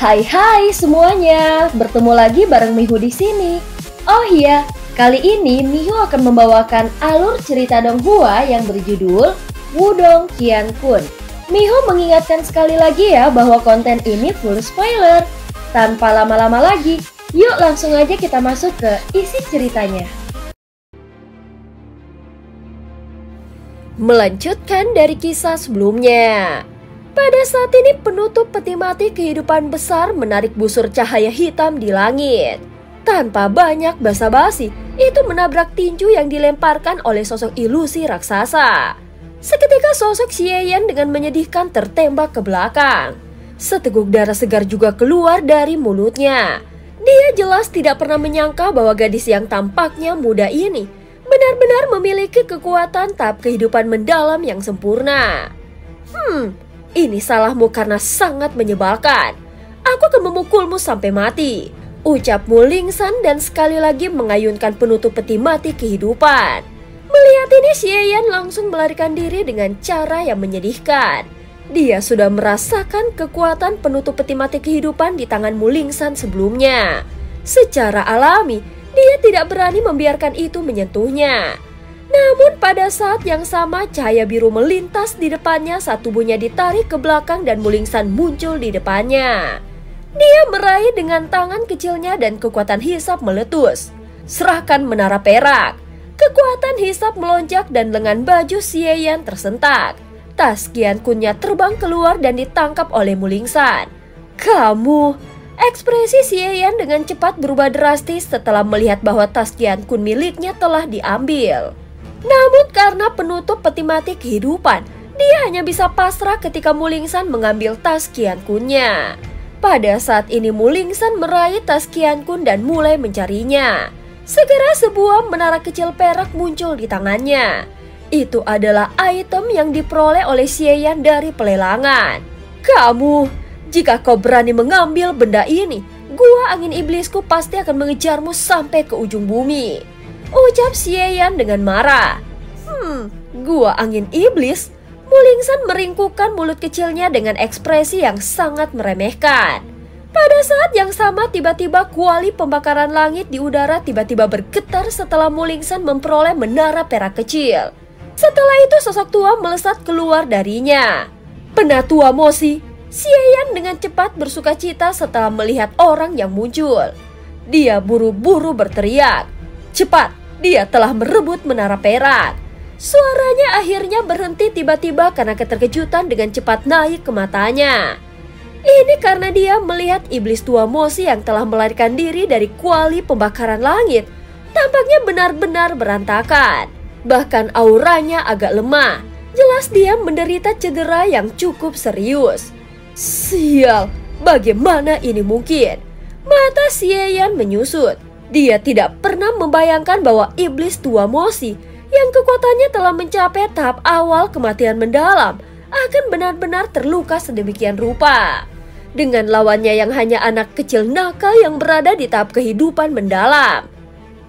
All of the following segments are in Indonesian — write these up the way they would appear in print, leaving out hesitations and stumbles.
Hai semuanya, bertemu lagi bareng Mihu di sini. Oh iya, kali ini Mihu akan membawakan alur cerita Donghua yang berjudul Wudong Qiankun. Mihu mengingatkan sekali lagi ya bahwa konten ini full spoiler. Tanpa lama-lama lagi, yuk langsung aja kita masuk ke isi ceritanya. Melanjutkan dari kisah sebelumnya. Pada saat ini penutup peti mati kehidupan besar menarik busur cahaya hitam di langit. Tanpa banyak basa-basi, itu menabrak tinju yang dilemparkan oleh sosok ilusi raksasa. Seketika sosok Xieyan dengan menyedihkan tertembak ke belakang. Seteguk darah segar juga keluar dari mulutnya. Dia jelas tidak pernah menyangka bahwa gadis yang tampaknya muda ini benar-benar memiliki kekuatan tahap kehidupan mendalam yang sempurna. Ini salahmu karena sangat menyebalkan. Aku akan memukulmu sampai mati, ucap Mu Lingsan dan sekali lagi mengayunkan penutup peti mati kehidupan. Melihat ini Xieyan langsung melarikan diri dengan cara yang menyedihkan. Dia sudah merasakan kekuatan penutup peti mati kehidupan di tangan Mu Lingsan sebelumnya. Secara alami, dia tidak berani membiarkan itu menyentuhnya. Namun pada saat yang sama cahaya biru melintas di depannya saat tubuhnya ditarik ke belakang dan Mu Lingsan muncul di depannya. Dia meraih dengan tangan kecilnya dan kekuatan hisap meletus. Serahkan menara perak. Kekuatan hisap melonjak dan lengan baju Xieyan tersentak. Tas Qiankunnya terbang keluar dan ditangkap oleh Mu Lingsan. Kamu... Ekspresi Xieyan dengan cepat berubah drastis setelah melihat bahwa tas Qiankun miliknya telah diambil. Namun karena penutup peti mati kehidupan, dia hanya bisa pasrah ketika Mu Lingsan mengambil tas Qiankunnya. Pada saat ini Mu Lingsan meraih tas Qiankun dan mulai mencarinya. Segera sebuah menara kecil perak muncul di tangannya. Itu adalah item yang diperoleh oleh Xieyan dari pelelangan. Kamu, jika kau berani mengambil benda ini, gua angin iblisku pasti akan mengejarmu sampai ke ujung bumi, ucap Xieyan dengan marah. Gua angin iblis? Mu Lingsan meringkukkan mulut kecilnya dengan ekspresi yang sangat meremehkan. Pada saat yang sama tiba-tiba kuali pembakaran langit di udara tiba-tiba bergetar setelah Mu Lingsan memperoleh menara perak kecil. Setelah itu sosok tua melesat keluar darinya. Penatua Moshi, Xieyan dengan cepat bersukacita setelah melihat orang yang muncul. Dia buru-buru berteriak. Cepat, dia telah merebut menara perak. Suaranya akhirnya berhenti tiba-tiba karena keterkejutan dengan cepat naik ke matanya. Ini karena dia melihat iblis tua Moshi yang telah melarikan diri dari kuali pembakaran langit. Tampaknya benar-benar berantakan. Bahkan auranya agak lemah. Jelas dia menderita cedera yang cukup serius. Sial, bagaimana ini mungkin? Mata Xieyan menyusut. Dia tidak pernah membayangkan bahwa iblis tua Moshi yang kekuatannya telah mencapai tahap awal kematian mendalam akan benar-benar terluka sedemikian rupa. Dengan lawannya yang hanya anak kecil nakal yang berada di tahap kehidupan mendalam.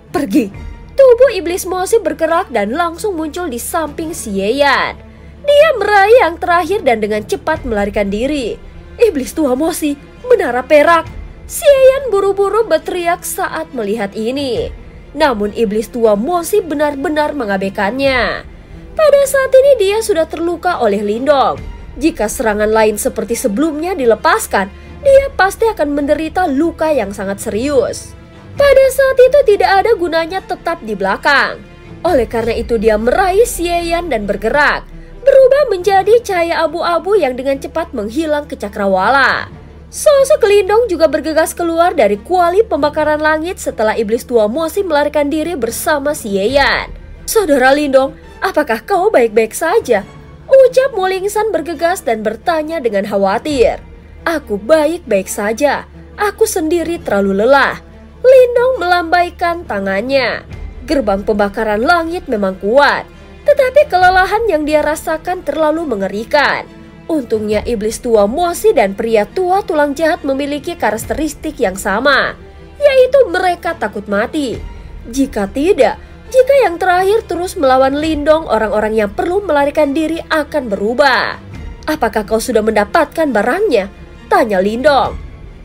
Pergi. Tubuh iblis Moshi bergerak dan langsung muncul di samping Xieyan. Dia meraih yang terakhir dan dengan cepat melarikan diri. Iblis tua Moshi, menara perak. Xieyan buru-buru berteriak saat melihat ini. Namun iblis tua Moshi benar-benar mengabaikannya. Pada saat ini dia sudah terluka oleh Lindong. Jika serangan lain seperti sebelumnya dilepaskan, dia pasti akan menderita luka yang sangat serius. Pada saat itu tidak ada gunanya tetap di belakang. Oleh karena itu dia meraih Xieyan dan bergerak. Berubah menjadi cahaya abu-abu yang dengan cepat menghilang ke cakrawala. Sosok Lindong juga bergegas keluar dari kuali pembakaran langit setelah iblis tua Moshi melarikan diri bersama Xieyan. Saudara Lindong, apakah kau baik-baik saja? Ucap Mu Lingsan bergegas dan bertanya dengan khawatir. Aku baik-baik saja. Aku sendiri terlalu lelah. Lindong melambaikan tangannya. Gerbang pembakaran langit memang kuat, tetapi kelelahan yang dia rasakan terlalu mengerikan. Untungnya iblis tua Moshi dan pria tua tulang jahat memiliki karakteristik yang sama, yaitu mereka takut mati. Jika tidak, jika yang terakhir terus melawan Lindong, orang-orang yang perlu melarikan diri akan berubah. Apakah kau sudah mendapatkan barangnya? Tanya Lindong.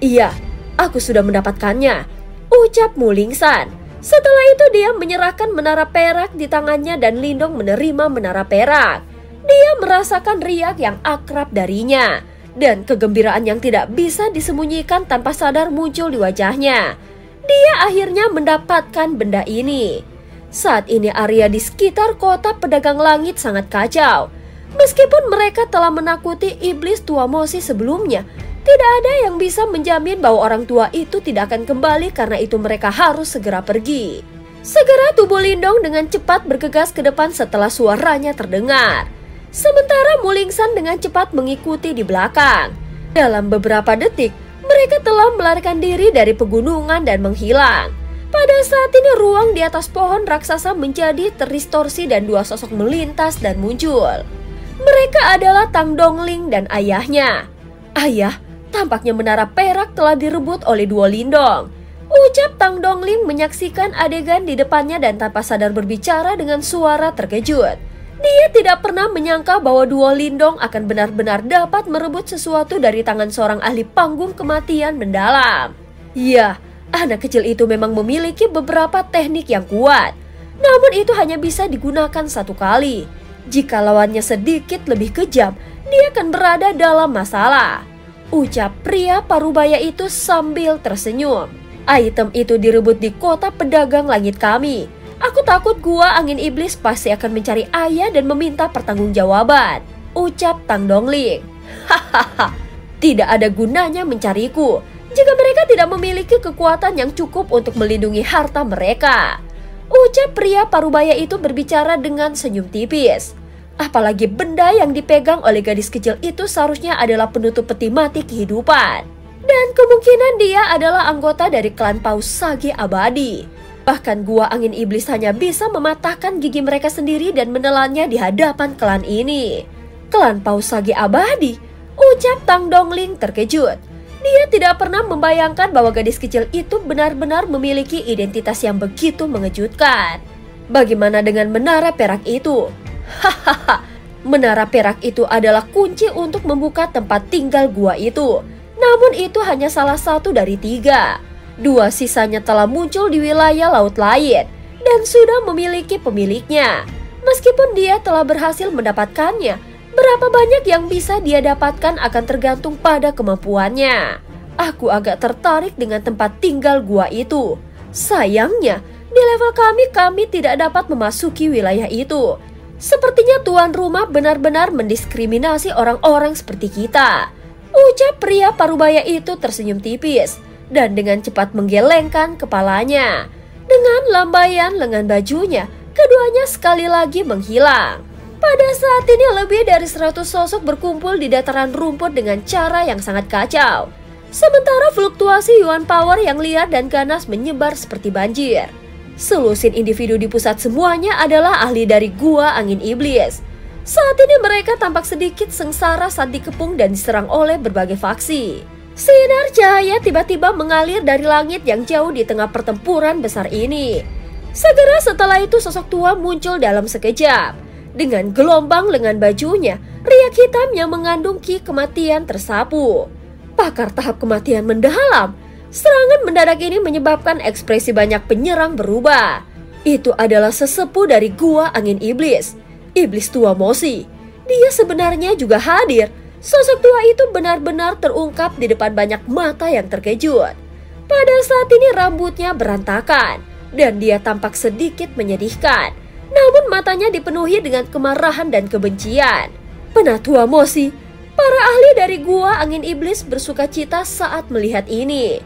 Iya, aku sudah mendapatkannya, ucap Mulingsan. Setelah itu dia menyerahkan menara perak di tangannya dan Lindong menerima menara perak. Dia merasakan riak yang akrab darinya dan kegembiraan yang tidak bisa disembunyikan tanpa sadar muncul di wajahnya. Dia akhirnya mendapatkan benda ini. Saat ini area di sekitar kota pedagang langit sangat kacau. Meskipun mereka telah menakuti iblis tua Mosi sebelumnya, tidak ada yang bisa menjamin bahwa orang tua itu tidak akan kembali, karena itu mereka harus segera pergi. Segera tubuh Lindong dengan cepat bergegas ke depan setelah suaranya terdengar. Sementara Mulingsan dengan cepat mengikuti di belakang. Dalam beberapa detik, mereka telah melarikan diri dari pegunungan dan menghilang. Pada saat ini ruang di atas pohon raksasa menjadi terdistorsi dan dua sosok melintas dan muncul. Mereka adalah Tang Dongling dan ayahnya. Ayah, tampaknya menara perak telah direbut oleh Duo Lindong, ucap Tang Dongling menyaksikan adegan di depannya dan tanpa sadar berbicara dengan suara terkejut. Dia tidak pernah menyangka bahwa Duo Lindong akan benar-benar dapat merebut sesuatu dari tangan seorang ahli panggung kematian mendalam. Ya, anak kecil itu memang memiliki beberapa teknik yang kuat, namun itu hanya bisa digunakan satu kali. Jika lawannya sedikit lebih kejam, dia akan berada dalam masalah, ucap pria parubaya itu sambil tersenyum. Item itu direbut di kota pedagang langit kami. Aku takut gua angin iblis pasti akan mencari ayah dan meminta pertanggungjawaban, ucap Tang Dongling. Hahaha, tidak ada gunanya mencariku jika mereka tidak memiliki kekuatan yang cukup untuk melindungi harta mereka, ucap pria parubaya itu berbicara dengan senyum tipis. Apalagi benda yang dipegang oleh gadis kecil itu seharusnya adalah penutup peti mati kehidupan. Dan kemungkinan dia adalah anggota dari klan Paus Sage Abadi. Bahkan gua angin iblis hanya bisa mematahkan gigi mereka sendiri dan menelannya di hadapan klan ini. Klan Paus Sage Abadi, ucap Tang Dongling terkejut. Dia tidak pernah membayangkan bahwa gadis kecil itu benar-benar memiliki identitas yang begitu mengejutkan. Bagaimana dengan menara perak itu? Hahaha, menara perak itu adalah kunci untuk membuka tempat tinggal gua itu. Namun itu hanya salah satu dari 3. 2 sisanya telah muncul di wilayah laut lain dan sudah memiliki pemiliknya. Meskipun dia telah berhasil mendapatkannya, berapa banyak yang bisa dia dapatkan akan tergantung pada kemampuannya. Aku agak tertarik dengan tempat tinggal gua itu. Sayangnya, di level kami tidak dapat memasuki wilayah itu. Sepertinya tuan rumah benar-benar mendiskriminasi orang-orang seperti kita, ucap pria parubaya itu tersenyum tipis dan dengan cepat menggelengkan kepalanya. Dengan lambaian lengan bajunya, keduanya sekali lagi menghilang. Pada saat ini lebih dari 100 sosok berkumpul di dataran rumput dengan cara yang sangat kacau. Sementara fluktuasi Yuan Power yang liar dan ganas menyebar seperti banjir. Selusin individu di pusat semuanya adalah ahli dari gua angin iblis. Saat ini mereka tampak sedikit sengsara saat dikepung dan diserang oleh berbagai faksi. Sinar cahaya tiba-tiba mengalir dari langit yang jauh di tengah pertempuran besar ini. Segera setelah itu sosok tua muncul dalam sekejap. Dengan gelombang lengan bajunya, riak hitam yang mengandung ki kematian tersapu. Pakar tahap kematian mendalam. Serangan mendadak ini menyebabkan ekspresi banyak penyerang berubah. Itu adalah sesepuh dari gua angin iblis, iblis tua Mosi. Dia sebenarnya juga hadir. Sosok tua itu benar-benar terungkap di depan banyak mata yang terkejut. Pada saat ini rambutnya berantakan dan dia tampak sedikit menyedihkan. Namun matanya dipenuhi dengan kemarahan dan kebencian. Penatua Mosi, para ahli dari gua angin iblis bersukacita saat melihat ini.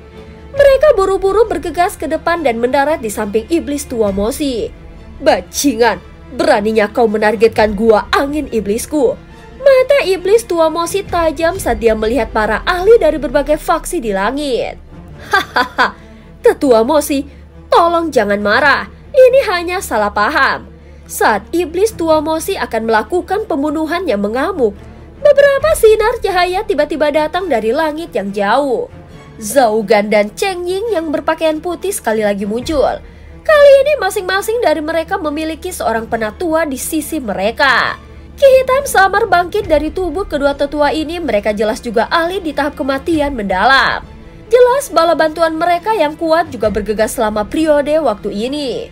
Mereka buru-buru bergegas ke depan dan mendarat di samping iblis tua Mosi. Bajingan, beraninya kau menargetkan gua angin iblisku. Mata iblis tua Mosi tajam saat dia melihat para ahli dari berbagai faksi di langit. Hahaha, Tetua Mosi, tolong jangan marah. Ini hanya salah paham. Saat iblis tua Mosi akan melakukan pembunuhan yang mengamuk, beberapa sinar cahaya tiba-tiba datang dari langit yang jauh. Zhao Gan dan Cheng Ying yang berpakaian putih sekali lagi muncul. Kali ini masing-masing dari mereka memiliki seorang penatua di sisi mereka. Ki hitam samar bangkit dari tubuh kedua tetua ini. Mereka jelas juga ahli di tahap kematian mendalam. Jelas bala bantuan mereka yang kuat juga bergegas selama periode waktu ini.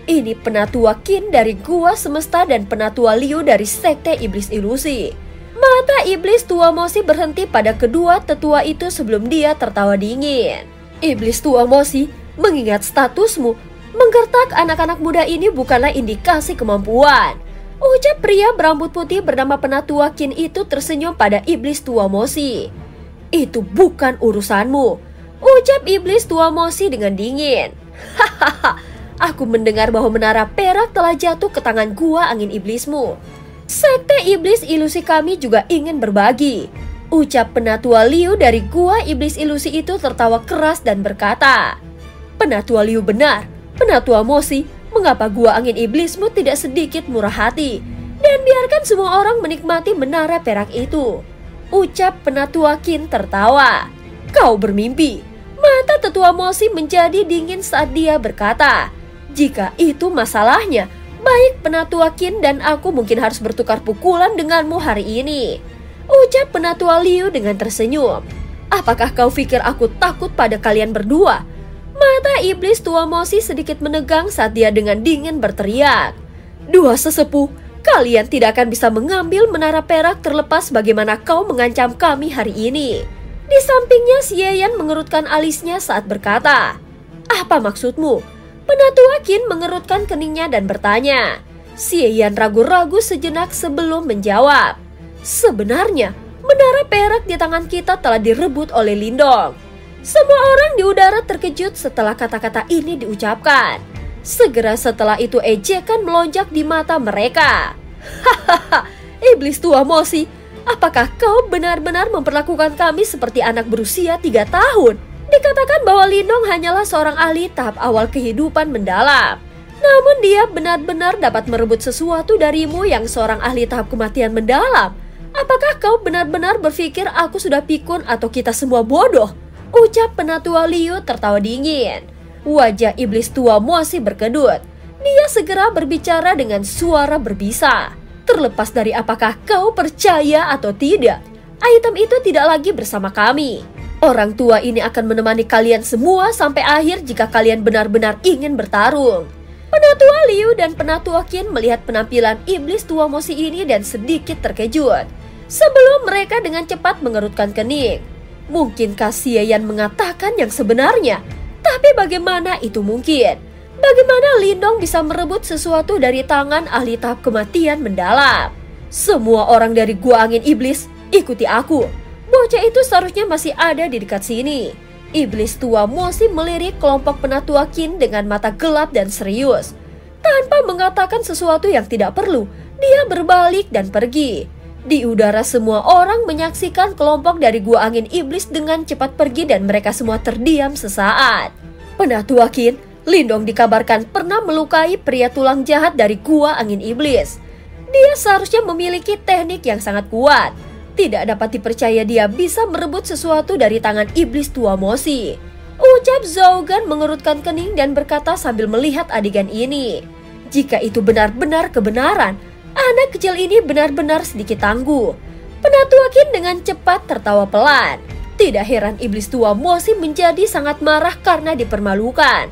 Ini Penatua Qin dari Gua Semesta dan Penatua Liu dari Sekte Iblis Ilusi. Mata Iblis Tua Mosi berhenti pada kedua tetua itu sebelum dia tertawa dingin. Iblis Tua Mosi, mengingat statusmu, menggertak anak-anak muda ini bukanlah indikasi kemampuan. Ucap pria berambut putih bernama Penatua Qin itu tersenyum pada Iblis Tua Mosi. Itu bukan urusanmu, ucap Iblis Tua Mosi dengan dingin. Hahaha. Aku mendengar bahwa menara perak telah jatuh ke tangan gua angin iblismu. Sekte Iblis Ilusi kami juga ingin berbagi, ucap Penatua Liu dari Gua Iblis Ilusi itu tertawa keras dan berkata, Penatua Liu benar, Penatua Mosi, mengapa gua angin iblismu tidak sedikit murah hati dan biarkan semua orang menikmati menara perak itu, ucap Penatua Qin tertawa. Kau bermimpi. Mata tetua Mosi menjadi dingin saat dia berkata, jika itu masalahnya, baik Penatua Qin dan aku mungkin harus bertukar pukulan denganmu hari ini, ucap Penatua Liu dengan tersenyum. Apakah kau pikir aku takut pada kalian berdua? Mata Iblis Tua Mosi sedikit menegang saat dia dengan dingin berteriak, dua sesepuh, kalian tidak akan bisa mengambil menara perak terlepas bagaimana kau mengancam kami hari ini. Di sampingnya Xie Yan mengerutkan alisnya saat berkata, apa maksudmu? Penatua Qin mengerutkan keningnya dan bertanya. Xie Yan ragu-ragu sejenak sebelum menjawab. Sebenarnya, menara perak di tangan kita telah direbut oleh Lindong. Semua orang di udara terkejut setelah kata-kata ini diucapkan. Segera setelah itu ejekan melonjak di mata mereka. Hahaha, Iblis Tua Mosi, apakah kau benar-benar memperlakukan kami seperti anak berusia 3 tahun? Dikatakan bahwa Lindong hanyalah seorang ahli tahap awal kehidupan mendalam. Namun dia benar-benar dapat merebut sesuatu darimu yang seorang ahli tahap kematian mendalam. Apakah kau benar-benar berpikir aku sudah pikun atau kita semua bodoh? Ucap Penatua Liu tertawa dingin. Wajah Iblis Tua Mosi berkedut. Dia segera berbicara dengan suara berbisa. Terlepas dari apakah kau percaya atau tidak, item itu tidak lagi bersama kami. Orang tua ini akan menemani kalian semua sampai akhir jika kalian benar-benar ingin bertarung. Penatua Liu dan Penatua Qin melihat penampilan Iblis Tua Mosi ini dan sedikit terkejut. Sebelum mereka dengan cepat mengerutkan kening. Mungkinkah Xie Yan mengatakan yang sebenarnya? Tapi bagaimana itu mungkin? Bagaimana Lindong bisa merebut sesuatu dari tangan ahli tahap kematian mendalam? Semua orang dari Gua Angin Iblis, ikuti aku. Bocah itu seharusnya masih ada di dekat sini. Iblis Tua Mosi melirik kelompok Penatua Qin dengan mata gelap dan serius. Tanpa mengatakan sesuatu yang tidak perlu, dia berbalik dan pergi. Di udara semua orang menyaksikan kelompok dari Gua Angin Iblis dengan cepat pergi dan mereka semua terdiam sesaat. Penatua Qin, Lindong dikabarkan pernah melukai pria tulang jahat dari Gua Angin Iblis. Dia seharusnya memiliki teknik yang sangat kuat. Tidak dapat dipercaya dia bisa merebut sesuatu dari tangan Iblis Tua Mosi. Ucap Zhao Gan mengerutkan kening dan berkata sambil melihat adegan ini. Jika itu benar-benar kebenaran, anak kecil ini benar-benar sedikit tangguh. Penatua Qin dengan cepat tertawa pelan. Tidak heran Iblis Tua Mosi menjadi sangat marah karena dipermalukan.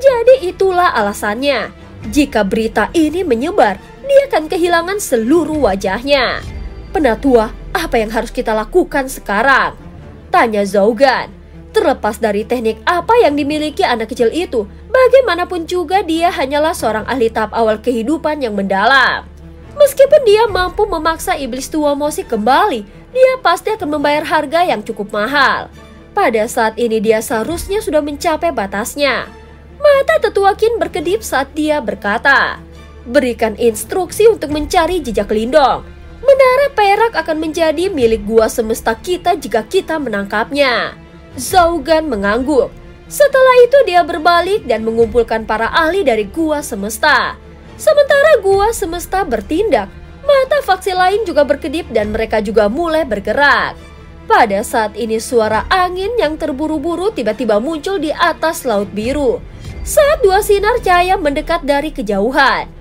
Jadi itulah alasannya. Jika berita ini menyebar, dia akan kehilangan seluruh wajahnya. Penatua, apa yang harus kita lakukan sekarang? Tanya Zhao Gan. Terlepas dari teknik apa yang dimiliki anak kecil itu, bagaimanapun juga dia hanyalah seorang ahli tahap awal kehidupan yang mendalam. Meskipun dia mampu memaksa Iblis Tua Mosi kembali, dia pasti akan membayar harga yang cukup mahal. Pada saat ini dia seharusnya sudah mencapai batasnya. Mata tetua Qin berkedip saat dia berkata, berikan instruksi untuk mencari jejak Lindong. Menara perak akan menjadi milik Gua Semesta kita jika kita menangkapnya. Zhao Gan mengangguk. Setelah itu dia berbalik dan mengumpulkan para ahli dari Gua Semesta. Sementara Gua Semesta bertindak, mata faksi lain juga berkedip dan mereka juga mulai bergerak. Pada saat ini suara angin yang terburu-buru tiba-tiba muncul di atas laut biru. Saat dua sinar cahaya mendekat dari kejauhan.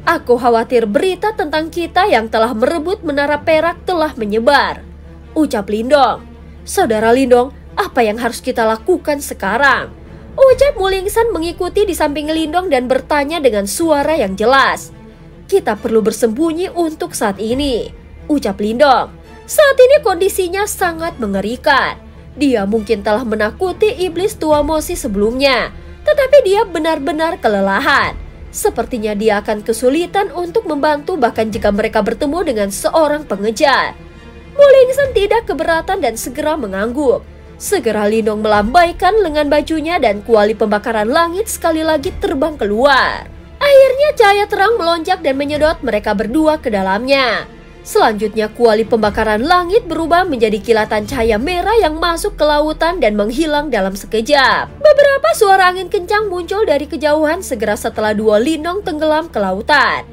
Aku khawatir berita tentang kita yang telah merebut menara perak telah menyebar, ucap Lindong. Saudara Lindong, Apa yang harus kita lakukan sekarang? Ucap Mulingsan mengikuti di samping Lindong dan bertanya dengan suara yang jelas. Kita perlu bersembunyi untuk saat ini, ucap Lindong. Saat ini kondisinya sangat mengerikan. Dia mungkin telah menakuti iblis tua Mosi sebelumnya, tetapi dia benar-benar kelelahan. Sepertinya dia akan kesulitan untuk membantu bahkan jika mereka bertemu dengan seorang pengejar. Mulingsan tidak keberatan dan segera mengangguk. Segera Lindong melambaikan lengan bajunya dan kuali pembakaran langit sekali lagi terbang keluar. Akhirnya cahaya terang melonjak dan menyedot mereka berdua ke dalamnya. Selanjutnya kuali pembakaran langit berubah menjadi kilatan cahaya merah yang masuk ke lautan dan menghilang dalam sekejap. Beberapa suara angin kencang muncul dari kejauhan segera setelah dua Lindong tenggelam ke lautan.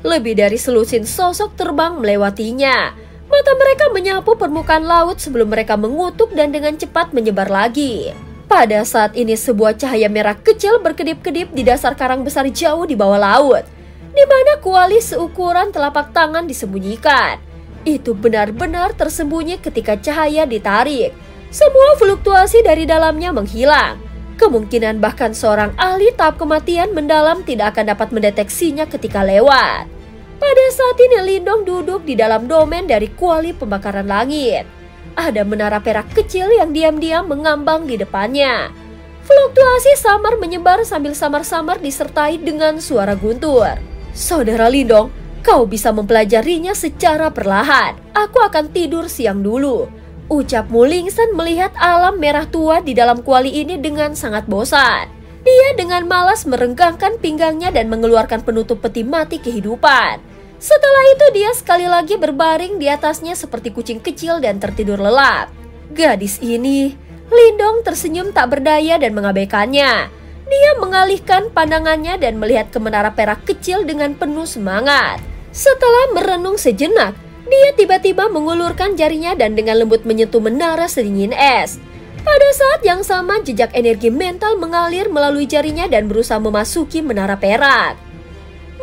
Lebih dari selusin sosok terbang melewatinya. Mata mereka menyapu permukaan laut sebelum mereka mengutuk dan dengan cepat menyebar lagi. Pada saat ini sebuah cahaya merah kecil berkedip-kedip di dasar karang besar jauh di bawah laut, di mana kuali seukuran telapak tangan disembunyikan. Itu benar-benar tersembunyi ketika cahaya ditarik. Semua fluktuasi dari dalamnya menghilang. Kemungkinan bahkan seorang ahli tahap kematian mendalam tidak akan dapat mendeteksinya ketika lewat. Pada saat ini Lindong duduk di dalam domain dari kuali pembakaran langit. Ada menara perak kecil yang diam-diam mengambang di depannya. Fluktuasi samar menyebar sambil samar-samar disertai dengan suara guntur. Saudara Lindong, kau bisa mempelajarinya secara perlahan. Aku akan tidur siang dulu, ucap Mulingsan melihat alam merah tua di dalam kuali ini dengan sangat bosan. Dia dengan malas merenggangkan pinggangnya dan mengeluarkan penutup peti mati kehidupan. Setelah itu dia sekali lagi berbaring di atasnya seperti kucing kecil dan tertidur lelap. Gadis ini, Lindong tersenyum tak berdaya dan mengabaikannya. Dia mengalihkan pandangannya dan melihat ke menara perak kecil dengan penuh semangat. Setelah merenung sejenak, dia tiba-tiba mengulurkan jarinya dan dengan lembut menyentuh menara sedingin es. Pada saat yang sama, jejak energi mental mengalir melalui jarinya dan berusaha memasuki menara perak.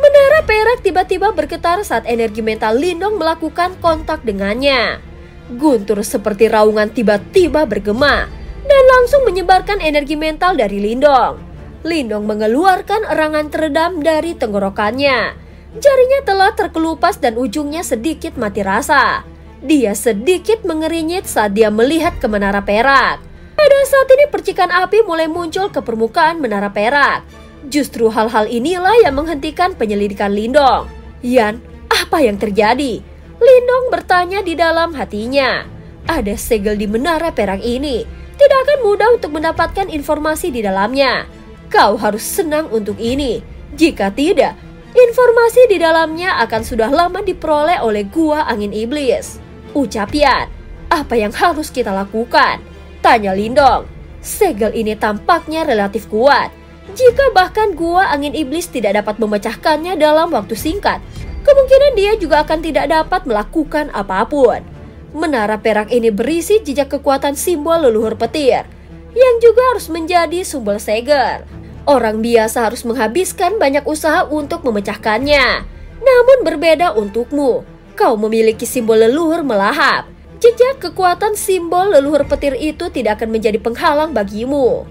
Menara perak tiba-tiba bergetar saat energi mental Lindong melakukan kontak dengannya. Guntur seperti raungan tiba-tiba bergema dan langsung menyebarkan energi mental dari Lindong. Lindong mengeluarkan erangan teredam dari tenggorokannya. Jarinya telah terkelupas dan ujungnya sedikit mati rasa. Dia sedikit mengerinyit saat dia melihat ke menara perak. Pada saat ini percikan api mulai muncul ke permukaan menara perak. Justru hal-hal inilah yang menghentikan penyelidikan Lindong. Yan, apa yang terjadi? Lindong bertanya di dalam hatinya. Ada segel di menara perak ini. Tidak akan mudah untuk mendapatkan informasi di dalamnya. Kau harus senang untuk ini. Jika tidak, informasi di dalamnya akan sudah lama diperoleh oleh Gua Angin Iblis, ucap Yan. Apa yang harus kita lakukan? Tanya Lindong. Segel ini tampaknya relatif kuat. Jika bahkan Gua Angin Iblis tidak dapat memecahkannya dalam waktu singkat, kemungkinan dia juga akan tidak dapat melakukan apapun. Menara perak ini berisi jejak kekuatan simbol leluhur petir, yang juga harus menjadi sumber segel. Orang biasa harus menghabiskan banyak usaha untuk memecahkannya. Namun berbeda untukmu. Kau memiliki simbol leluhur melahap. Jejak kekuatan simbol leluhur petir itu tidak akan menjadi penghalang bagimu,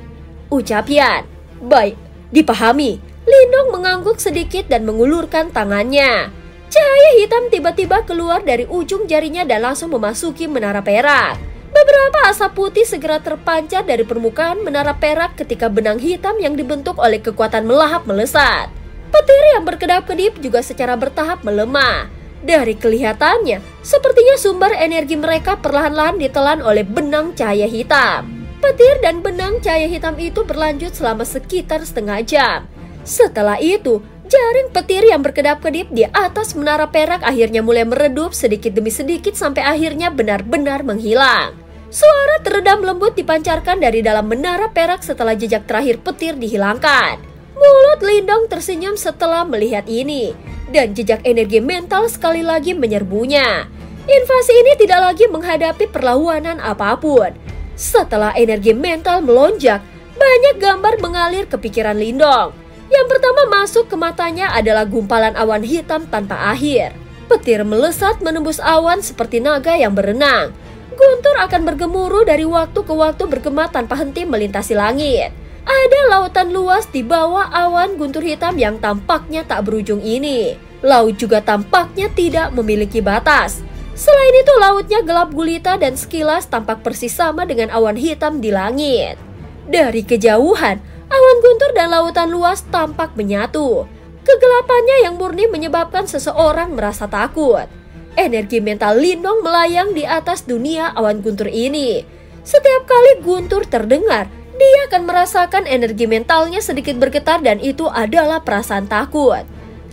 ucap Yan. Baik, dipahami. Lindong mengangguk sedikit dan mengulurkan tangannya. Cahaya hitam tiba-tiba keluar dari ujung jarinya dan langsung memasuki menara perak. Beberapa asap putih segera terpancar dari permukaan menara perak ketika benang hitam yang dibentuk oleh kekuatan melahap melesat. Petir yang berkedap-kedip juga secara bertahap melemah. Dari kelihatannya, sepertinya sumber energi mereka perlahan-lahan ditelan oleh benang cahaya hitam. Petir dan benang cahaya hitam itu berlanjut selama sekitar setengah jam. Setelah itu, jaring petir yang berkedap-kedip di atas menara perak akhirnya mulai meredup sedikit demi sedikit sampai akhirnya benar-benar menghilang. Suara teredam lembut dipancarkan dari dalam menara perak setelah jejak terakhir petir dihilangkan. Mulut Lindong tersenyum setelah melihat ini, dan jejak energi mental sekali lagi menyerbunya. Invasi ini tidak lagi menghadapi perlawanan apapun. Setelah energi mental melonjak, banyak gambar mengalir ke pikiran Lindong. Yang pertama masuk ke matanya adalah gumpalan awan hitam tanpa akhir. Petir melesat menembus awan seperti naga yang berenang. Guntur akan bergemuruh dari waktu ke waktu bergema tanpa henti melintasi langit. Ada lautan luas di bawah awan guntur hitam yang tampaknya tak berujung ini. Laut juga tampaknya tidak memiliki batas. Selain itu lautnya gelap gulita dan sekilas tampak persis sama dengan awan hitam di langit. Dari kejauhan, awan guntur dan lautan luas tampak menyatu. Kegelapannya yang murni menyebabkan seseorang merasa takut. Energi mental Lindong melayang di atas dunia awan guntur ini. Setiap kali guntur terdengar, dia akan merasakan energi mentalnya sedikit bergetar dan itu adalah perasaan takut.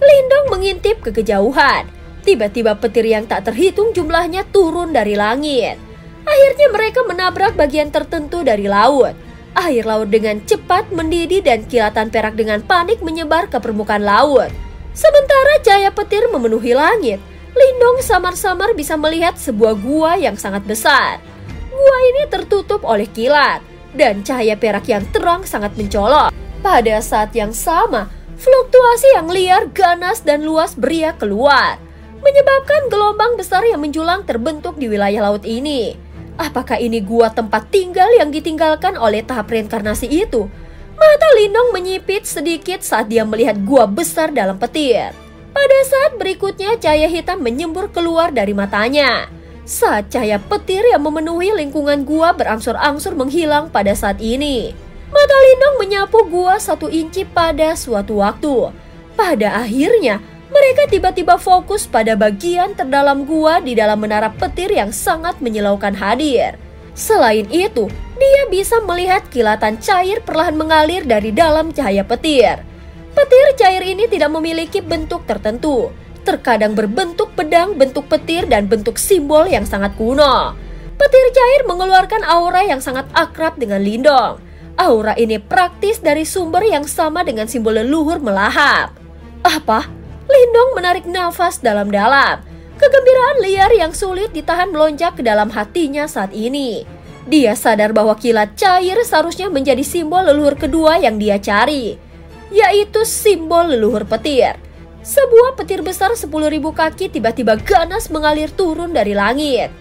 Lindong mengintip ke kejauhan. Tiba-tiba petir yang tak terhitung jumlahnya turun dari langit. Akhirnya mereka menabrak bagian tertentu dari laut. Air laut dengan cepat mendidih dan kilatan perak dengan panik menyebar ke permukaan laut. Sementara cahaya petir memenuhi langit, Lindong samar-samar bisa melihat sebuah gua yang sangat besar. Gua ini tertutup oleh kilat dan cahaya perak yang terang sangat mencolok. Pada saat yang sama, fluktuasi yang liar, ganas, dan luas beriak keluar, menyebabkan gelombang besar yang menjulang terbentuk di wilayah laut ini. Apakah ini gua tempat tinggal yang ditinggalkan oleh tahap reinkarnasi itu? Mata Lindong menyipit sedikit saat dia melihat gua besar dalam petir. Pada saat berikutnya cahaya hitam menyembur keluar dari matanya. Saat cahaya petir yang memenuhi lingkungan gua berangsur-angsur menghilang pada saat ini. Mata Lindong menyapu gua 1 inci pada suatu waktu. Pada akhirnya, mereka tiba-tiba fokus pada bagian terdalam gua di dalam menara petir yang sangat menyilaukan hadir. Selain itu, dia bisa melihat kilatan cair perlahan mengalir dari dalam cahaya petir. Petir cair ini tidak memiliki bentuk tertentu. Terkadang berbentuk pedang, bentuk petir, dan bentuk simbol yang sangat kuno. Petir cair mengeluarkan aura yang sangat akrab dengan Lindong. Aura ini praktis dari sumber yang sama dengan simbol leluhur melahap. Apa? Lindong menarik nafas dalam-dalam. Kegembiraan liar yang sulit ditahan melonjak ke dalam hatinya saat ini. Dia sadar bahwa kilat cair seharusnya menjadi simbol leluhur kedua yang dia cari, yaitu simbol leluhur petir. Sebuah petir besar 10.000 kaki tiba-tiba ganas mengalir turun dari langit.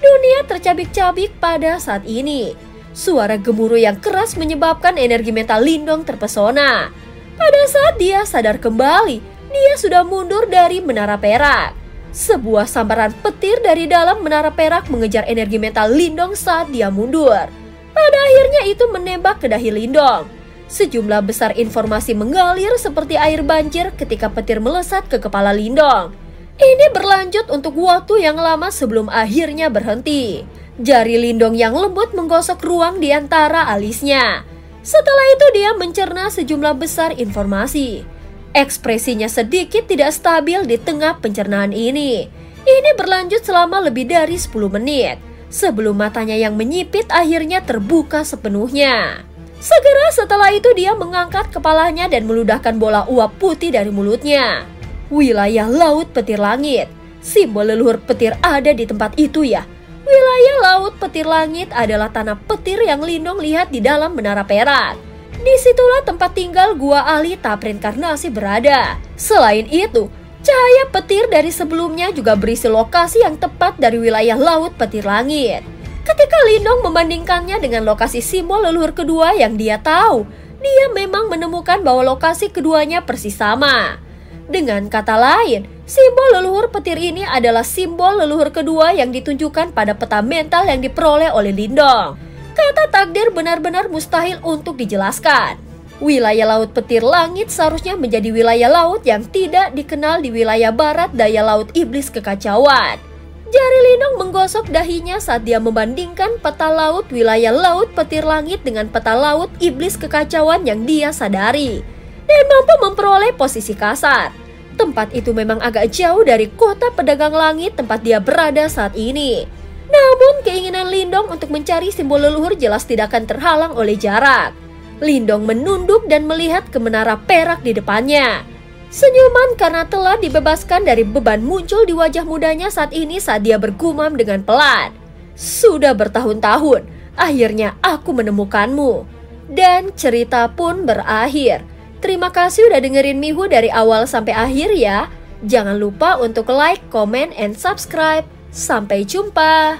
Dunia tercabik-cabik pada saat ini. Suara gemuruh yang keras menyebabkan energi mental Lindong terpesona. Pada saat dia sadar kembali, dia sudah mundur dari menara perak. Sebuah sambaran petir dari dalam menara perak mengejar energi mental Lindong saat dia mundur. Pada akhirnya itu menembak ke dahi Lindong. Sejumlah besar informasi mengalir seperti air banjir ketika petir melesat ke kepala Lindong. Ini berlanjut untuk waktu yang lama sebelum akhirnya berhenti. Jari Lindong yang lembut menggosok ruang di antara alisnya. Setelah itu dia mencerna sejumlah besar informasi. Ekspresinya sedikit tidak stabil di tengah pencernaan ini. Ini berlanjut selama lebih dari 10 menit. Sebelum matanya yang menyipit akhirnya terbuka sepenuhnya. Segera setelah itu dia mengangkat kepalanya dan meludahkan bola uap putih dari mulutnya. Wilayah laut petir langit. Simbol leluhur petir ada di tempat itu ya. Wilayah laut petir langit adalah tanah petir yang Lindong lihat di dalam menara perak. Disitulah tempat tinggal gua ahli tahap reinkarnasi berada. Selain itu, cahaya petir dari sebelumnya juga berisi lokasi yang tepat dari wilayah laut petir langit. Ketika Lindong membandingkannya dengan lokasi simbol leluhur kedua yang dia tahu, dia memang menemukan bahwa lokasi keduanya persis sama. Dengan kata lain, simbol leluhur petir ini adalah simbol leluhur kedua yang ditunjukkan pada peta mental yang diperoleh oleh Lindong. Kata takdir benar-benar mustahil untuk dijelaskan. Wilayah laut petir langit seharusnya menjadi wilayah laut yang tidak dikenal di wilayah barat daya laut iblis kekacauan. Jari Lindong menggosok dahinya saat dia membandingkan peta laut wilayah laut petir langit dengan peta laut iblis kekacauan yang dia sadari, dan mampu memperoleh posisi kasar. Tempat itu memang agak jauh dari kota pedagang langit tempat dia berada saat ini. Namun keinginan Lindong untuk mencari simbol leluhur jelas tidak akan terhalang oleh jarak. Lindong menunduk dan melihat ke menara perak di depannya. Senyuman karena telah dibebaskan dari beban muncul di wajah mudanya saat ini saat dia bergumam dengan pelan. Sudah bertahun-tahun, akhirnya aku menemukanmu. Dan cerita pun berakhir. Terima kasih udah dengerin Mihu dari awal sampai akhir ya. Jangan lupa untuk like, comment, and subscribe. Sampai jumpa.